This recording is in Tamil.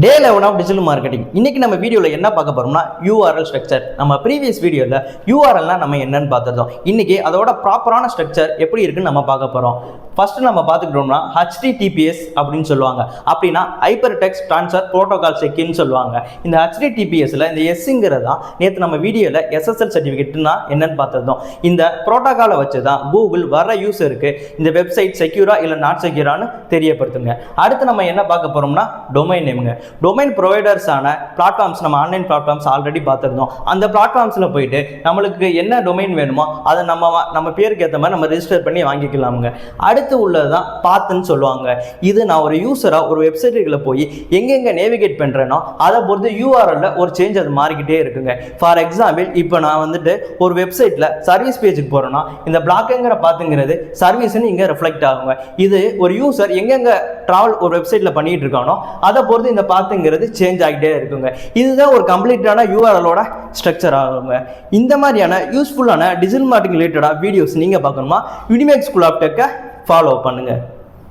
Day 11 of digital marketing. இன்னைக்கு நம்ம வீடியோவில் என்ன பார்க்க போறோம்னா URL ஸ்ட்ரக்சர். நம்ம ப்ரீவியஸ் வீடியோவில் URLனா நம்ம என்னன்னு பார்த்துருந்தோம். இன்னைக்கு அதோட ப்ராப்பரான ஸ்ட்ரக்சர் எப்படி இருக்குன்னு நம்ம பார்க்க போறோம். ஃபர்ஸ்ட் நம்ம பார்த்துக்கிட்டோம்னா HTTPS அப்படின்னு சொல்லுவாங்க. அப்படின்னா ஹைப்பர் டெக்ஸ்ட் ட்ரான்ஸ்ஃபர் புரோட்டோகால் செக்னு சொல்லுவாங்க. இந்த HTTPSல இந்த எஸ்ங்கிறது தான் நேற்று நம்ம வீடியோவில் SSL சர்டிஃபிகேட்னா என்னன்னு பார்த்துருந்தோம். இந்த புரோட்டோகாலை வச்சு தான் கூகுள் வர யூசருக்கு இந்த வெப்சைட் செக்யூரா இல்லை நாட் செக்யூரானு தெரியப்படுத்துங்க. அடுத்து நம்ம என்ன பார்க்க போறோம்னா டொமைன் நேமுங்க. டொமைன் ப்ரொவைடர்ஸான பிளாட்ஃபார்ம்ஸ், நம்ம ஆன்லைன் பிளாட்ஃபார்ம்ஸ் ஆல்ரெடி பார்த்துருந்தோம். அந்த பிளாட்ஃபார்ம்ஸில் போயிட்டு நம்மளுக்கு என்ன டொமைன் வேணுமோ அதை நம்ம பேருக்கு ஏற்ற மாதிரி நம்ம ரெஜிஸ்டர் பண்ணி வாங்கிக்கலாமுங்க. அடுத்து உள்ளதுதான் பாத்துன்னு சொல்லுவாங்க. இது நான் ஒரு யூசராக ஒரு வெப்சைட்டுக்குள்ள போய் எங்கெங்க நேவிகேட் பண்ணுறேனோ அதை பொறுத்து URL ஒரு சேஞ்ச் அது மாறிக்கிட்டே இருக்குங்க. ஃபார் எக்ஸாம்பிள், இப்போ நான் வந்துட்டு ஒரு வெப்சைட்டில் சர்வீஸ் பேஜுக்கு போகிறேன்னா இந்த பிளாக்குங்கிற பாத்துங்கிறது சர்வீஸ்ன்னு இங்கே ரிஃப்ளெக்ட் ஆகுங்க. இது ஒரு யூசர் எங்கெங்க ட்ராவல் ஒரு வெப்சைட்டில் பண்ணிட்டு இருக்கானோ அதை பொறுத்து இந்த பாத்துங்கிறது சேஞ்ச் ஆகிட்டே இருக்குங்க. இதுதான் ஒரு கம்ப்ளீட்டான URLோட ஸ்ட்ரக்சர் ஆகுங்க. இந்த மாதிரியான யூஸ்ஃபுல்லான டிஜிட்டல் மார்க்கெட்டிங் ரிலேட்டடாக வீடியோஸ் நீங்கள் பார்க்கணுமா யூனிமேக் ஸ்கூல் ஆஃப் டெக்கை ஃபாலோ பண்ணுங்கள்.